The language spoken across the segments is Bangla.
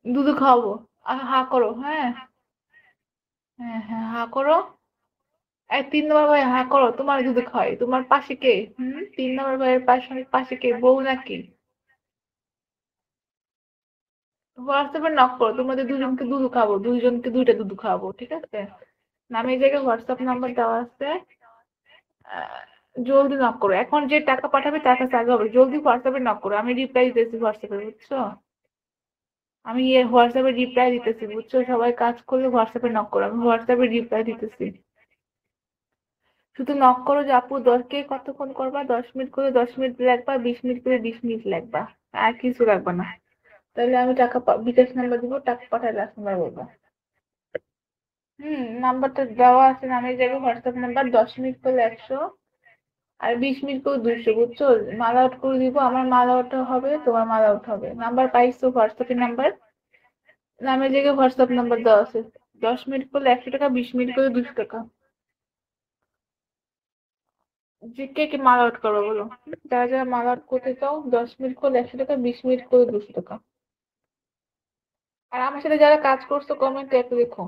দুধ খাওয়াবো। হা করো, হ্যাঁ। হ্যাঁ হ্যাঁ, হা করো। এই 3 নম্বর ভাই, হা করো, তোমার দুধ খাওয়াই। তোমার পাশে কে? 3 নম্বর ভাইয়ের পাশে পাশে কে, বউ নাকি? হোয়াটসঅ্যাপে নক করো, তোমাদের দুজনকে দুধ খাবো, দুইজনকে দুইটা দুধ খাওয়াবো, ঠিক আছে? নামে এই জায়গায় হোয়াটসঅ্যাপ নাম্বার দেওয়া আছে। আহ, জলদি নক করো, এখন যে টাকা পাঠাবে তার কাছে আগে হবে, জলদি হোয়াটসঅ্যাপে নক করো, আমি রিপ্লাই দিতেছি হোয়াটসঅ্যাপে, বুঝছো? আমি হোয়াটসঅ্যাপে রিপ্লাই দিতেছি, বুঝছো? সবাই কাজ করলে হোয়াটসঅ্যাপে নক করো, আমি হোয়াটসঅ্যাপে রিপ্লাই দিতেছি। শুধু নক করো যে আপু 10 কে কতক্ষণ করবা, 10 মিনিট করে 10 মিনিট লাগবা, 20 মিনিট করে 20 মিনিট লাগবা, আর কিছু লাগবে না। তাহলে আমি টাকা বিকাশ নাম্বার দিব, টাকা পাঠাই লাস্ট নাম্বার বলবো। নাম্বারটা দেওয়া আছে নামের জায়গায়, হোয়াটসঅ্যাপ নাম্বার, 10 মিনিট করলে 100, আর 20 মিনিট করে 200, বুঝছো? মাল আউট করে দিব, আমার মাল আউট হবে, তোমার মাল আউট হবে। নাম্বার পাইছো, হোয়াটসঅ্যাপের নাম্বার, নামের জায়গায় হোয়াটসঅ্যাপ নাম্বার দেওয়া আছে। 10 মিনিট করলে 100 টাকা, 20 মিনিট করে 200 টাকা। যে কে কে মাল আউট করবো বলো? যারা যারা মাল আউট করতে চাও, 10 মিনিট করলে 100 টাকা, 20 মিনিট করে 200 টাকা। আর আমার সাথে যারা কাজ করছো কমেন্টে একটু দেখো,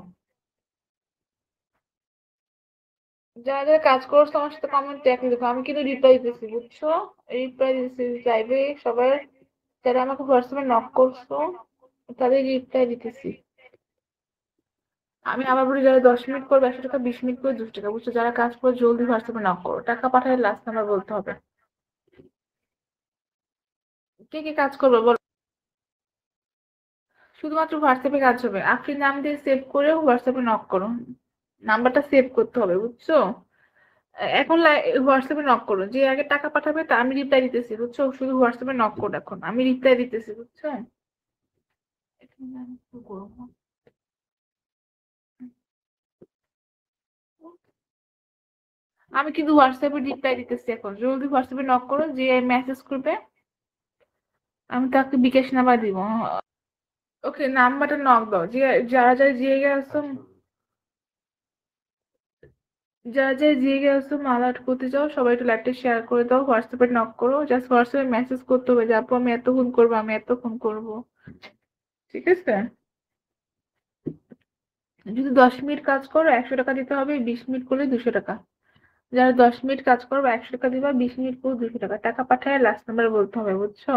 যারা যারা কাজ করছো আমার সাথে কমেন্টে একটু দেখো, আমি কিন্তু রিপ্লাই দিতেছি, বুঝছো? রিপ্লাই দিতেছি লাইভে সবাই, যারা আমাকে হোয়াটসঅ্যাপে নক করছো তাদের রিপ্লাই দিতেছি। আমি আবার বলি, যারা 10 মিনিট করবে 100 টাকা, 20 মিনিট করে 200 টাকা, বুঝছো? যারা কাজ করে জলদি হোয়াটসঅ্যাপে নক করো, টাকা পাঠালে লাস্ট নাম্বার বলতে হবে। কে কে কাজ করবে বলো? শুধুমাত্র হোয়াটসঅ্যাপে কাজ হবে, আপনি নাম দিয়ে সেভ করে হোয়াটসঅ্যাপে নক করো। নাম্বারটা সেভ করতে হবে, বুঝছো? এখন হোয়াটসঅ্যাপে নক করো, যে আগে টাকা পাঠাবে তা আমি রিপ্লাই দিতেছি, বুঝছো? শুধু হোয়াটসঅ্যাপে নক করো, এখন আমি রিপ্লাই দিতেছি, বুঝছো? এখন আমি কি করবো? আমি কিন্তু হোয়াটসঅ্যাপে রিপ্লাই দিতেছি, এখন জলদি হোয়াটসঅ্যাপে নক করো, যে মেসেজ করবে আমি তাকে বিকাশ নাম্বার দিব। ওকে, নাম্বারটা নক দাও, যে যারা যারা যে গেছো, যারা যারা যে গেছো মাল আউট করতে চাও, সবাই একটু লাইভটা শেয়ার করে দাও, হোয়াটসঅ্যাপে নক করো, জাস্ট হোয়াটসঅ্যাপে মেসেজ করতে হবে যে আপু আমি এতক্ষণ করবো, আমি এতক্ষণ করবো, ঠিক আছে? যদি 10 মিনিট কাজ করো 100 টাকা দিতে হবে, 20 মিনিট করলে 200 টাকা। যারা 10 মিনিট কাজ করবে 100 টাকা দিবা, 20 মিনিট করে 200 টাকা। টাকা পাঠায় লাস্ট নাম্বার বলতে হবে, বুঝছো?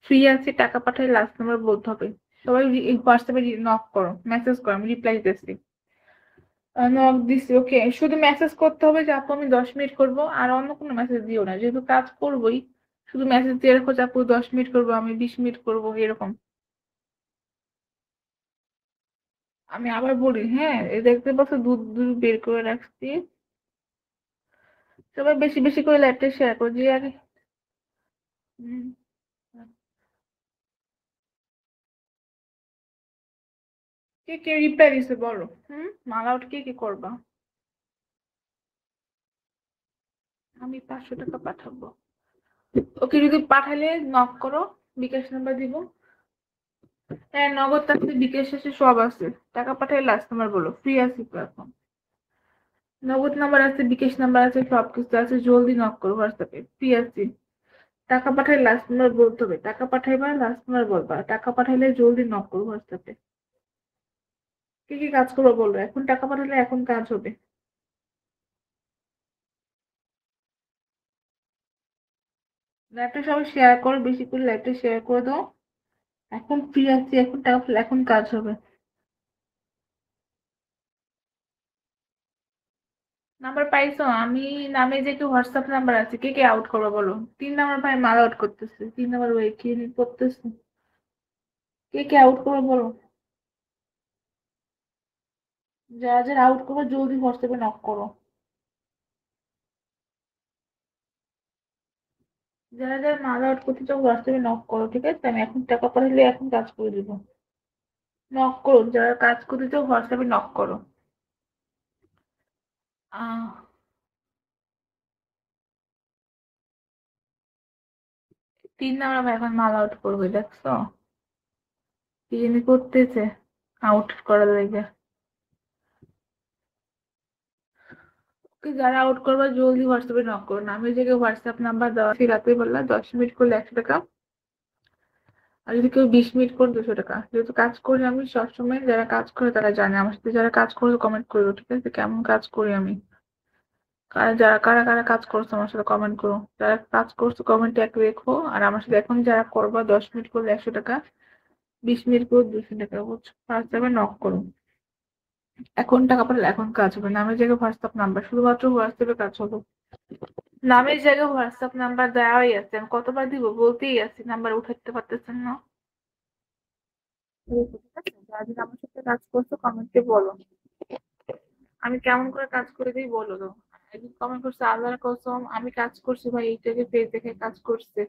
ফ্রি আছে, টাকা পাঠায় লাস্ট নাম্বার বলতে হবে। সবাই হোয়াটসঅ্যাপে নক করো, মেসেজ করো, আমি রিপ্লাই দিতেছি। নক দিছি, ওকে। শুধু মেসেজ করতে হবে যে আপু আমি 10 মিনিট করবো, আর অন্য কোনো মেসেজ দিও না, যেহেতু কাজ করবোই। শুধু মেসেজ দিয়ে রাখো যে আপু 10 মিনিট করবো, আমি 20 মিনিট করবো, এরকম। আমি আবার বলি, হ্যাঁ, এই দেখতে পাচ্ছ দুধ দুধ বের করে রাখছি। সবাই বেশি বেশি করে লাইভটা শেয়ার করো, যে আগে। হুম, কে কে রিপ্লাই দিছে বলো? মাল আউট কে কে করবা? আমি 500 টাকা পাঠাবো। ওকে, যদি পাঠালে নক করো, বিকাশ নাম্বার দিব। হ্যাঁ, নগদ আছে, বিকাশ আছে, সব আছে। টাকা পাঠালে লাস্ট নাম্বার বলো, ফ্রি আছি তো এখন। নগদ নাম্বার আছে, বিকাশ নাম্বার আছে, সবকিছু আছে, জলদি নক করো হোয়াটসঅ্যাপে, ফ্রি আছি। টাকা পাঠালে লাস্ট নাম্বার বলতে হবে, টাকা পাঠাইবা লাস্ট নাম্বার বলবা, টাকা পাঠাইলে জলদি নক করো হোয়াটসঅ্যাপে। কি কি কাজ করবো বলো, এখন টাকা পাঠালে এখন কাজ হবে। লাইভটা সবাই শেয়ার করো, বেশি করে লাইভটা শেয়ার করে দাও। এখন ফ্রি আছি, এখন টাকা পাঠালে এখন কাজ হবে। নাম্বার পাইছো? আমি নামে যে কি হোয়াটসঅ্যাপ নাম্বার আছে, কে কে আউট করবো বলো? 3 নম্বর ভাই মাল আউট করতেছে, 3 নম্বর ভাই কি করতেছে, কে কে আউট করবো বলো? যারা যারা আউট করবো জলদি হোয়াটসঅ্যাপে নক করো। যারা যারা মাল আউট করতে চাও হোয়াটসঅ্যাপে নক করো, ঠিক আছে? আমি এখন টাকা পাঠালে এখন কাজ করে দিব। নক করো, যারা কাজ করতে চাও হোয়াটসঅ্যাপে নক করো। আহ 3 নম্বর ভাই এখন মাল আউট করবে, দেখছো? কি জানি করতেছে আউট করার লেগে। ওকে, যারা আউট করবে জলদি হোয়াটসঅ্যাপে নক করো, নামের জায়গায় হোয়াটসঅ্যাপ নাম্বার দেওয়া আছে, রাতে বললা 10 মিনিট করলে 100 টাকা। আর যদি কেউ 20 মিনিট করে 200 টাকা। যেহেতু কাজ করি আমি সবসময়, যারা কাজ করে তারা জানে। আমার সাথে যারা কাজ করে কমেন্ট করো, ঠিক আছে? কেমন কাজ করি আমি। কারা কারা কাজ করছো আমার সাথে কমেন্ট করো। যারা কাজ করছো কমেন্টে এক রেখো। আর আমার সাথে এখন যারা করবা 10 মিনিট করলে 100 টাকা, 20 মিনিট করে 200 টাকা, বুঝছো? হোয়াটসঅ্যাপে নক করো। এখন টাকা পাঠালে এখন কাজ হবে। নামের জায়গায় হোয়াটসঅ্যাপ নাম্বার, শুধুমাত্র হোয়াটসঅ্যাপে কাজ হবে। নামের জায়গায় হোয়াটসঅ্যাপ নাম্বার দেওয়াই আছে। আমি কতবার দিব বলতেই আছি, নাম্বার উঠাতে পারতেছেন না। ঠিক আছে? যারা যারা আমার সাথে কাজ করছো কমেন্টে বলো। আমি কেমন করে কাজ করে দিই বলো তো। একদিন কমেন্ট করছে, আল্লাহর কসম আমি কাজ করছি ভাই, এইটাকে পেজ দেখে কাজ করছে।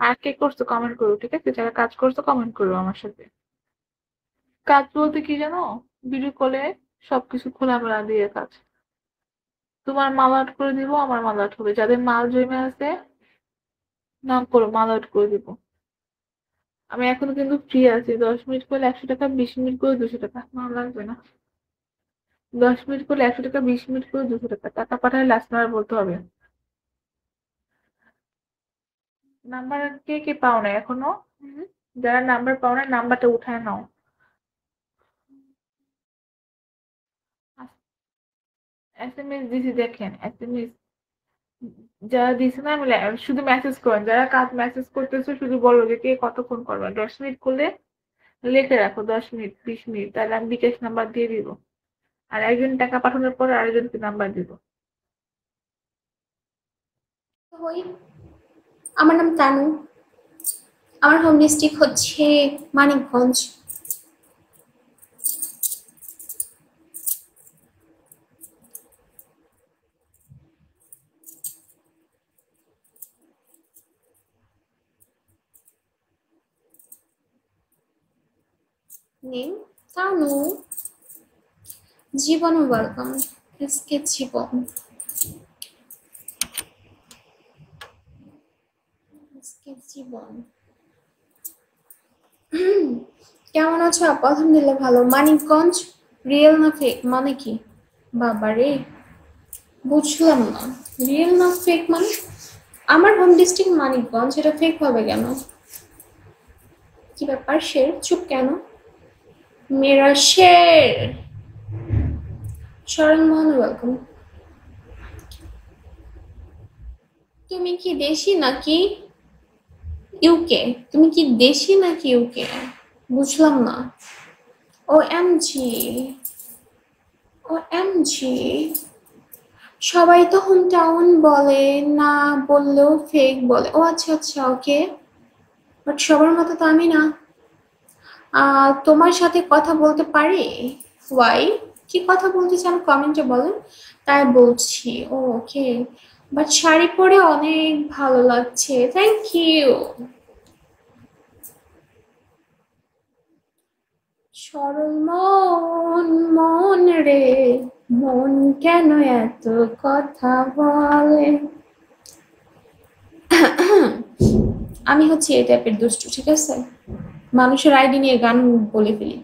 আর কে করছো কমেন্ট করো, ঠিক আছে? যারা কাজ করছো কমেন্ট করো আমার সাথে। কাজ বলতে কি জানো? ভিডিও কলে সবকিছু খোলামেলা দিয়ে কাজ। তোমার মাল আউট করে দিব, আমার মাল আউট হবে। যাদের মাল জমে আছে নাম করো, মাল আউট করে দিব। আমি এখনো কিন্তু ফ্রি আছি। 10 মিনিট করলে 100 টাকা, 20 মিনিট করে 200 টাকা। আমার লাগবে না। 10 মিনিট করলে 100 টাকা, 20 মিনিট করে 200 টাকা। টাকা পাঠালে লাস্ট নাম্বার বলতে হবে। নাম্বার কে কে পাও না এখনো? হুম? যারা নাম্বার পাও না নাম্বারটা উঠায় নাও। SMS দিছি, দেখেন SMS যারা দিছে না, আমি শুধু মেসেজ করেন। যারা কাজ মেসেজ করতেছো শুধু বলো যে কে কতক্ষণ করবে। 10 মিনিট করলে লিখে রাখো 10 মিনিট, 20 মিনিট, তাহলে আমি বিকাশ নাম্বার দিয়ে দিব। আর একজন টাকা পাঠানোর পর আরেকজনকে নাম্বার দিব। হই, আমার নাম তানু। আমার হোম ডিস্ট্রিক্ট হচ্ছে মানিকগঞ্জ। নেম তানু। জীবন ওয়েলকাম। এসকে জীবন। এসকে জীবন। কেমন আছো আপু? আলহামদুলিল্লাহ ভালো। মানিকগঞ্জ রিয়েল না ফেক মানে কি? বাবারে, বুঝলাম না। রিয়েল না ফেক মানে? আমার হোম ডিস্ট্রিক্ট মানিকগঞ্জ, এটা ফেক হবে কেন? কি ব্যাপার শের চুপ কেন? মেরা শের। শরণ মোহন ওয়েলকাম। তুমি কি দেশি নাকি ইউকে? তুমি কি দেশি নাকি ইউকে? বুঝলাম না। ও এম জি। ও এম জি। সবাই তো হোম টাউন বলে, না বললেও ফেক বলে। ও আচ্ছা আচ্ছা, ওকে। বাট সবার মতো তো আমি না। তোমার সাথে কথা বলতে পারি? ওয়াই? কি কথা বলতে চান কমেন্টে বলেন, তাই বলছি। ও ওকে। বাট শাড়ি পরে অনেক ভালো লাগছে, থ্যাংক ইউ। সরল মন, মন রে, মন কেন এত কথা বলে? আমি হচ্ছে এই টাইপের দুষ্টু, ঠিক আছে? মানুষের আইডি নিয়ে গান বলে ফেলি।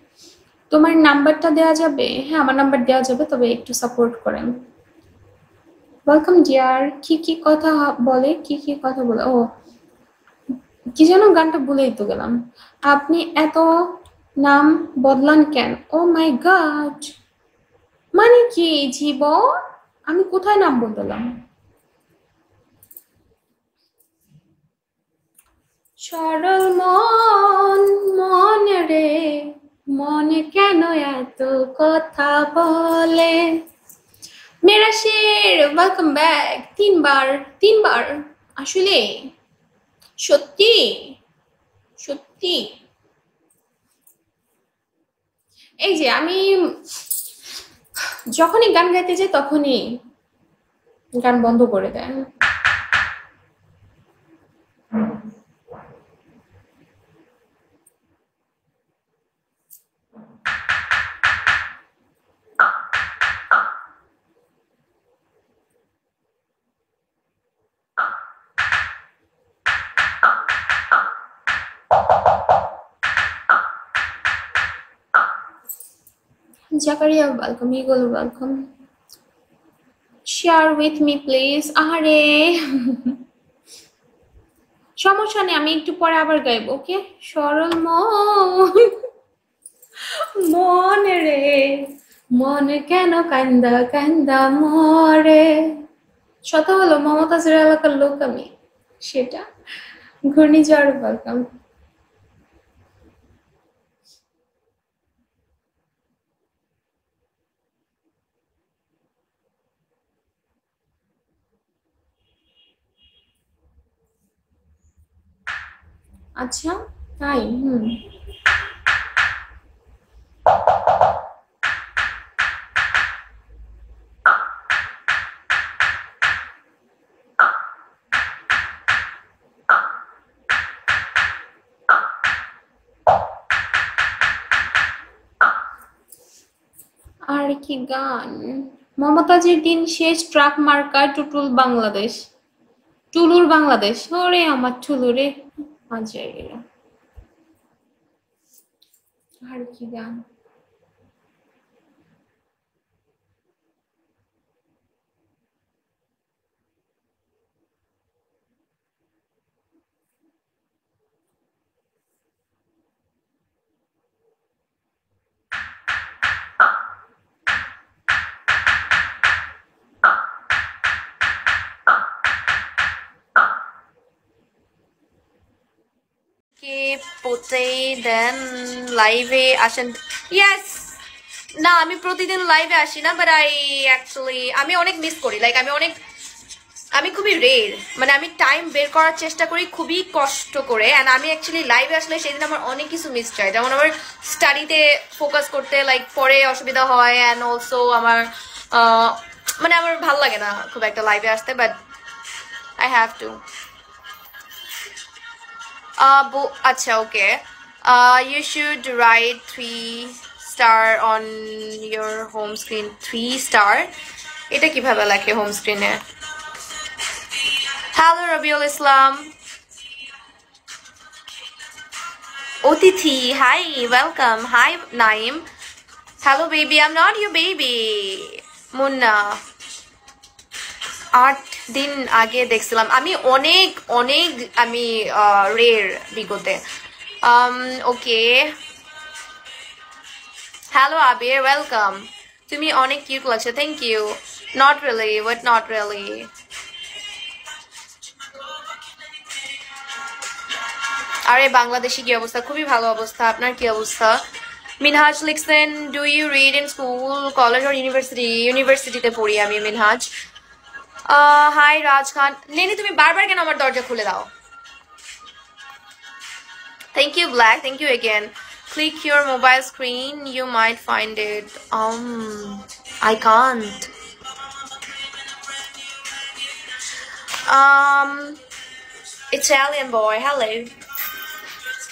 তোমার নাম্বারটা দেওয়া যাবে? হ্যাঁ, আমার নাম্বার দেওয়া যাবে, তবে একটু সাপোর্ট করেন। Welcome deer. কি কি কথা বলে? কি কি কথা বলে? ও কি যেন গানটা ভুলেই তো গেলাম। আপনি এত নাম বদলান কেন? ও মাই গড, মানে কি জীবন? আমি কোথায় নাম বদলাম? সরল মন, মন রে, মনে কেন এত কথা বলে? মেরা শের ওয়েলকাম ব্যাক। তিনবার, তিনবার আসলে? সত্যি? সত্যি? এই যে আমি যখনই গান গাইতে যাই তখনই গান বন্ধ করে দেয়। Zakaria welcome, eagle welcome. Share with me please. আরে সমস্যা নেই, আমি একটু পরে আবার গাইব, ওকে? সরল মন, মন রে, মন কেন কান্দা কান্দা মরে। শত হলো মমতাজের এলাকার লোক আমি, সেটা ঘূর্ণিঝড় বলতাম। আচ্ছা, তাই? আর কি গান? মমতাজের দিন শেষ, ট্রাক মার্কা, টুটুল বাংলাদেশ, টুলুর বাংলাদেশ। ওরে আমার টুলু রে, মজা গেল। আর কি গান? কে পোতে দেন লাইভে আসেন? ইয়েস। না, আমি প্রতিদিন লাইভে আসি না, বাট আই অ্যাকচুয়ালি আমি অনেক মিস করি। লাইক আমি খুবই রের, মানে আমি টাইম বের করার চেষ্টা করি খুবই কষ্ট করে। অ্যান্ড আমি অ্যাকচুয়ালি লাইভে আসলে সেদিন আমার অনেক কিছু মিস চাই, যেমন আমার স্টাডিতে ফোকাস করতে লাইক পরে অসুবিধা হয়। অ্যান্ড অলসো আমার মানে আমার ভালো লাগে না খুব একটা লাইভে আসতে, but I have to. Acha, okay. You should write 3 star on your home screen. 3 star. এটা কিভাবে লেখে হোম স্ক্রিনে? হ্যালো রবিউল ইসলাম। অতিথি, hi, welcome. Hi Naim. Hello baby, I am not your baby. Munna, 8 দিন আগে দেখছিলাম। আমি অনেক অনেক আমি রের বিগতে। ওকে, হ্যালো আবির, ওয়েলকাম। তুমি অনেক কিউট লাগছে, thank you. Not really, but not really. আরে বাংলাদেশি কি অবস্থা? খুবই ভালো অবস্থা। আপনার কি অবস্থা? মিনহাজ লিখছেন, do you read in school, college or university? ইউনিভার্সিটিতে পড়ি আমি, মিনহাজ। হাই রাজ খান। নেনি, তুমি বারবার কেন আমার দরজা খুলে দাও? Thank you, Black. Thank you again. Click your mobile screen. You might find it. I can't. Italian boy. Hello.